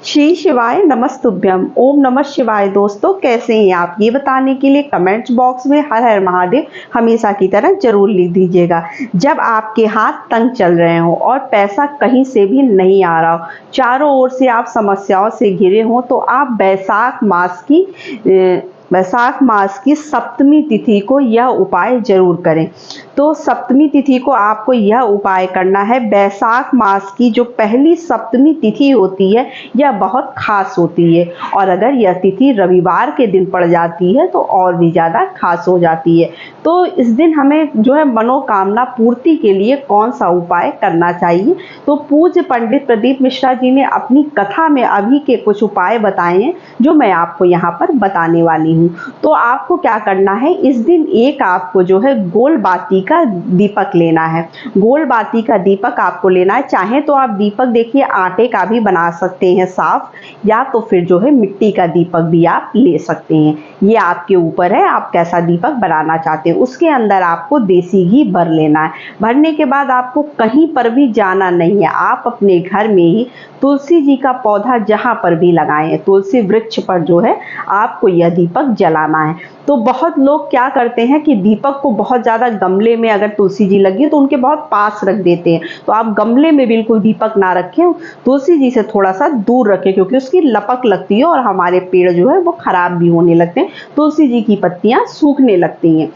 श्री शिवाय नमस्तुभ्यम। ओम नमः शिवाय। दोस्तों, कैसे हैं आप? ये बताने के लिए कमेंट्स बॉक्स में हर हर महादेव हमेशा की तरह जरूर लिख दीजिएगा। जब आपके हाथ तंग चल रहे हो और पैसा कहीं से भी नहीं आ रहा हो, चारों ओर से आप समस्याओं से घिरे हो, तो आप वैशाख मास की सप्तमी तिथि को यह उपाय जरूर करें। तो सप्तमी तिथि को आपको यह उपाय करना है। वैशाख मास की जो पहली सप्तमी तिथि होती है, यह बहुत खास होती है, और अगर यह तिथि रविवार के दिन पड़ जाती है तो और भी ज़्यादा खास हो जाती है। तो इस दिन हमें जो है मनोकामना पूर्ति के लिए कौन सा उपाय करना चाहिए? तो पूज्य पंडित प्रदीप मिश्रा जी ने अपनी कथा में अभी के कुछ उपाय बताए हैं, जो मैं आपको यहाँ पर बताने वाली हूँ। तो आपको क्या करना है, इस दिन एक आपको जो है गोल बाती का दीपक लेना है। गोल बाती का दीपक आपको लेना है। चाहे तो आप दीपक देखिए आटे का भी बना सकते हैं साफ, या तो फिर जो है मिट्टी का दीपक भी आप ले सकते हैं। ये आपके ऊपर है, आप कैसा दीपक बनाना चाहते हैं। उसके अंदर आपको देसी घी भर लेना है। भरने के बाद आपको कहीं पर भी जाना नहीं है। आप अपने घर में ही तुलसी जी का पौधा जहाँ पर भी लगाएं, तुलसी वृक्ष पर जो है आपको यह दीपक जलाना है। तो बहुत लोग क्या करते हैं कि दीपक को बहुत ज़्यादा गमले में, अगर तुलसी जी लगी है तो उनके बहुत पास रख देते हैं। तो आप गमले में बिल्कुल दीपक ना रखें, तुलसी जी से थोड़ा सा दूर रखें, क्योंकि उसकी लपक लगती है और हमारे पेड़ जो है वो खराब भी होने लगते हैं। तुलसी जी की पत्तियां सूखने लगती हैं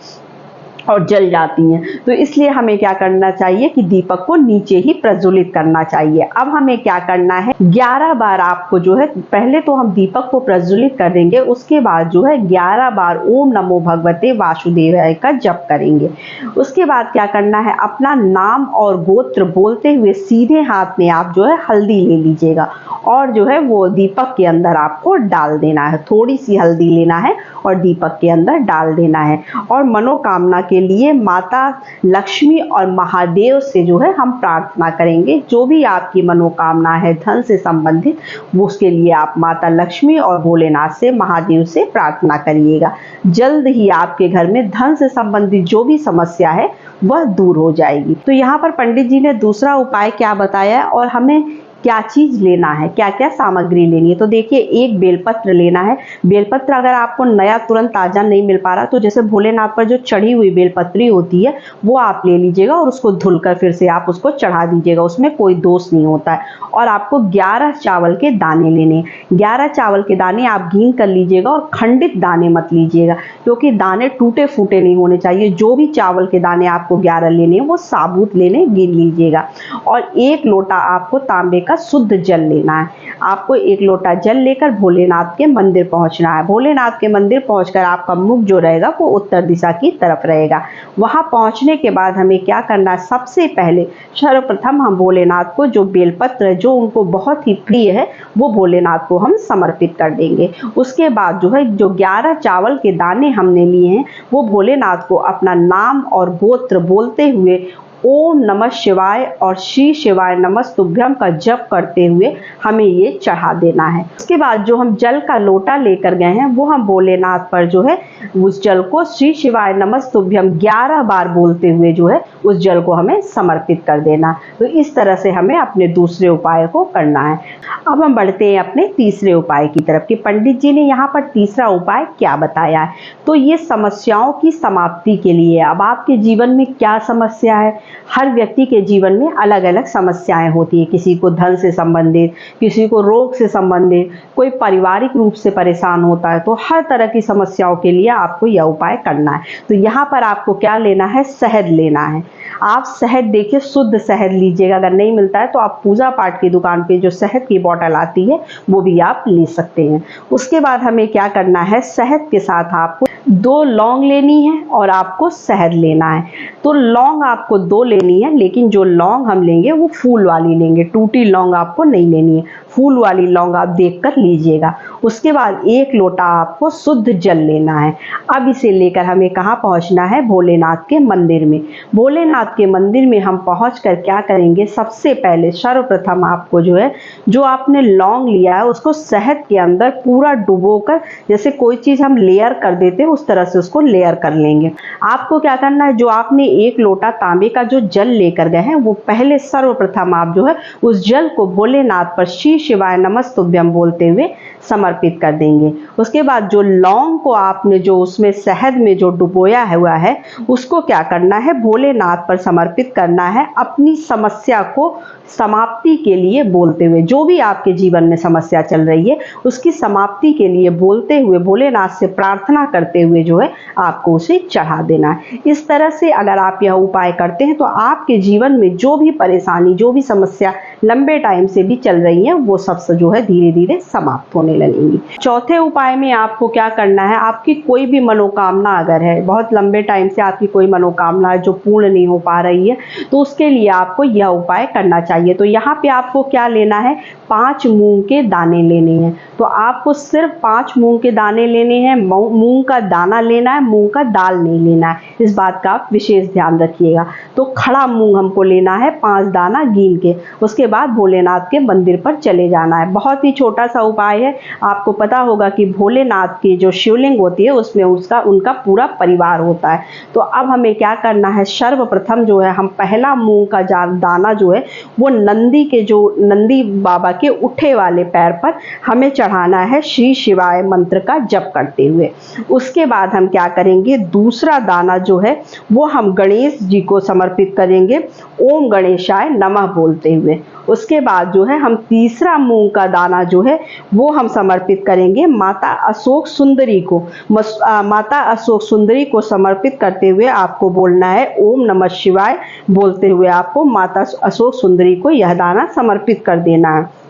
और जल जाती हैं। तो इसलिए हमें क्या करना चाहिए कि दीपक को नीचे ही प्रज्वलित करना चाहिए। अब हमें क्या करना है, 11 बार आपको जो है, पहले तो हम दीपक को प्रज्वलित कर देंगे, उसके बाद जो है 11 बार ओम नमो भगवते वासुदेवाय का जप करेंगे। उसके बाद क्या करना है, अपना नाम और गोत्र बोलते हुए सीधे हाथ में आप जो है हल्दी ले लीजिएगा और जो है वो दीपक के अंदर आपको डाल देना है। थोड़ी सी हल्दी लेना है और दीपक के अंदर डाल देना है। और मनोकामना के लिए माता लक्ष्मी और महादेव से जो है हम प्रार्थना करेंगे। जो भी आपकी मनोकामना है धन से संबंधित, वो उसके लिए आप माता लक्ष्मी और भोलेनाथ से, महादेव से प्रार्थना करिएगा। जल्द ही आपके घर में धन से संबंधित जो भी समस्या है वह दूर हो जाएगी। तो यहाँ पर पंडित जी ने दूसरा उपाय क्या बताया है और हमें क्या चीज लेना है, क्या क्या सामग्री लेनी है। तो देखिए, एक बेलपत्र लेना है। बेलपत्र अगर आपको नया तुरंत ताजा नहीं मिल पा रहा, तो जैसे भोलेनाथ पर जो चढ़ी हुई बेलपत्री होती है वो आप ले लीजिएगा और उसको धुलकर फिर से आप उसको चढ़ा दीजिएगा, उसमें कोई दोष नहीं होता है। और आपको 11 चावल के दाने लेने हैं। 11 चावल के दाने आप गीन कर लीजिएगा और खंडित दाने मत लीजिएगा, क्योंकि दाने टूटे फूटे नहीं होने चाहिए। जो भी चावल के दाने आपको 11 लेने हैं वो साबुत लेने, गिन लीजिएगा। और 1 लोटा आपको तांबे का शुद्ध जल लेना है। आपको 1 लोटा जल लेकर भोलेनाथ के मंदिर पहुंचना है। भोलेनाथ के मंदिर पहुंचकर आपका मुख जो रहेगा वो उत्तर दिशा की तरफ रहेगा। वहां पहुंचने के बाद हमें क्या करना है, सबसे पहले सर्वप्रथम हम भोलेनाथ को जो बेलपत्र जो उनको बहुत ही प्रिय है वो भोलेनाथ को हम समर्पित कर देंगे। उसके बाद जो है जो 11 चावल के दाने हमने लिए हैं वो भोलेनाथ को अपना नाम और गोत्र बोलते हुए ओम नमः शिवाय और श्री शिवाय नमस्तुभ्यम का जप करते हुए हमें ये चढ़ा देना है। उसके बाद जो हम जल का लोटा लेकर गए हैं वो हम भोलेनाथ पर जो है उस जल को श्री शिवाय नमस्तुभ्यम 11 बार बोलते हुए जो है उस जल को हमें समर्पित कर देना। तो इस तरह से हमें अपने दूसरे उपाय को करना है। अब हम बढ़ते हैं अपने तीसरे उपाय की तरफ कि पंडित जी ने यहाँ पर तीसरा उपाय क्या बताया है। तो ये समस्याओं की समाप्ति के लिए। अब आपके जीवन में क्या समस्या है, हर व्यक्ति के जीवन में अलग अलग समस्याएं होती है। किसी को धन से संबंधित, किसी को रोग से संबंधित, कोई पारिवारिक रूप से परेशान होता है। तो हर तरह की समस्याओं के लिए आपको यह उपाय करना है। तो यहाँ पर आपको क्या लेना है, शहद लेना है। आप शहद देखिए शुद्ध शहद लीजिएगा। अगर नहीं मिलता है तो आप पूजा पाठ की दुकान पे जो शहद की बोतल आती है वो भी आप ले सकते हैं। उसके बाद हमें क्या करना है, शहद के साथ आपको 2 लौंग लेनी है और आपको शहद लेना है। तो लौंग आपको 2 लेनी है, लेकिन जो लौंग हम लेंगे वो फूल वाली लेंगे, टूटी लौंग आपको नहीं लेनी है। फूल वाली लौंग आप देखकर लीजिएगा। उसके बाद 1 लोटा आपको शुद्ध जल लेना है। अब इसे लेकर हमें कहाँ पहुँचना है? भोलेनाथ के मंदिर में। भोलेनाथ के मंदिर में हम पहुँचकर क्या करेंगे? सबसे पहले सर्वप्रथम आपको जो है, जो आपने लौंग लिया है उसको शहद के अंदर पूरा डुबोकर, जैसे कोई चीज़ हम लेयर कर देते हैं उस तरह से उसको लेयर कर लेंगे। आपको क्या करना है? जो आपने 1 लोटा तांबे का जो जल लेकर गए हैं, वो पहले सर्वप्रथम आप जो है उस जल को भोलेनाथ पर श्री शिवाय नमस्तुभ्यम बोलते हुए समर्पित कर देंगे। उसके बाद जो लौंग को आपने जो उसमें शहद में जो डुबोया हुआ है, उसको क्या करना है? भोलेनाथ पर समर्पित करना है, अपनी समस्या को समाप्ति के लिए बोलते हुए। जो भी आपके जीवन में समस्या चल रही है उसकी समाप्ति के लिए बोलते हुए, भोलेनाथ से प्रार्थना करते हुए जो है आपको उसे चढ़ा देना है। इस तरह से अगर आप यह उपाय करते हैं तो आपके जीवन में जो भी परेशानी, जो भी समस्या लंबे टाइम से भी चल रही है, वो सब जो है धीरे धीरे समाप्त होने लगेंगी। चौथे उपाय में आपको क्या करना है? आपकी कोई भी मनोकामना अगर है, बहुत लंबे टाइम से आपकी कोई मनोकामना है जो पूर्ण नहीं हो पा रही है, तो उसके लिए आपको यह उपाय करना चाहिए। तो यहाँ पे आपको क्या लेना है? 5 मूंग के दाने लेने हैं। तो आपको सिर्फ 5 मूंग के दाने लेने हैं। मूंग का दाना लेना है, मूंग का दाल नहीं लेना है, इस बात का आप विशेष ध्यान रखिएगा। तो खड़ा मूंग हमको लेना है 5 दाना गिन के। उसके बाद भोलेनाथ के मंदिर पर चले जाना है। बहुत ही छोटा सा उपाय है। आपको पता होगा कि भोलेनाथ की जो शिवलिंग होती है उसमें उनका पूरा परिवार होता है। तो अब हमें क्या करना है? सर्वप्रथम जो है हम पहला मूंग का दाना जो है वो नंदी बाबा के उठे वाले पैर पर हमें चढ़ाना है, श्री शिवाय मंत्र का जप करते हुए। उसके बाद हम क्या करेंगे? दूसरा दाना जो है वो हम गणेश जी को समर्पित करेंगे, ओम गणेशाय नमः बोलते हुए। उसके बाद जो है हम तीसरा मूंग का दाना जो है वो हम समर्पित करेंगे माता अशोक सुंदरी को। माता अशोक सुंदरी को समर्पित करते हुए आपको बोलना है ओम नमः शिवाय बोलते हुए आपको माता अशोक सुंदरी को यह दाना समर्पित कर देना है।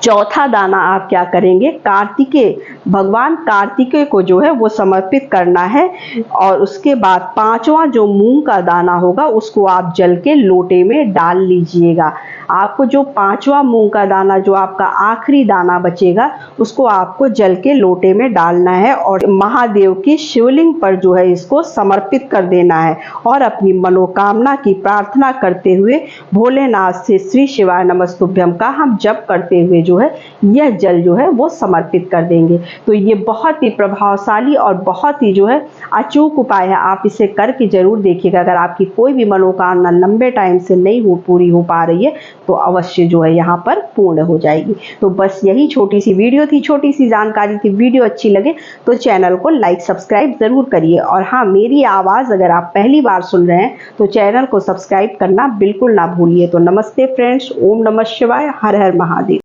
चौथा दाना आप क्या करेंगे? भगवान कार्तिकेय को जो है वो समर्पित करना है। और उसके बाद 5वां जो मूंग का दाना होगा उसको आप जल के लोटे में डाल लीजिएगा। आपको जो 5वां मूंग का दाना, जो आपका आखिरी दाना बचेगा, उसको आपको जल के लोटे में डालना है और महादेव की शिवलिंग पर जो है इसको समर्पित कर देना है और अपनी मनोकामना की प्रार्थना करते हुए भोलेनाथ से श्री शिवाय नमस्तुभ्यम का हम जप करते हुए जो है यह जल जो है वो समर्पित कर देंगे। तो ये बहुत ही प्रभावशाली और बहुत ही जो है अचूक उपाय है। आप इसे करके जरूर देखिएगा। अगर आपकी कोई भी मनोकामना लंबे टाइम से नहीं पूरी हो पा रही है तो अवश्य जो है यहाँ पर पूर्ण हो जाएगी। तो बस यही छोटी सी वीडियो थी, छोटी सी जानकारी थी। वीडियो अच्छी लगे तो चैनल को लाइक सब्सक्राइब जरूर करिए। और हाँ, मेरी आवाज़ अगर आप पहली बार सुन रहे हैं तो चैनल को सब्सक्राइब करना बिल्कुल ना भूलिए। तो नमस्ते फ्रेंड्स, ओम नमः शिवाय, हर हर महादेव।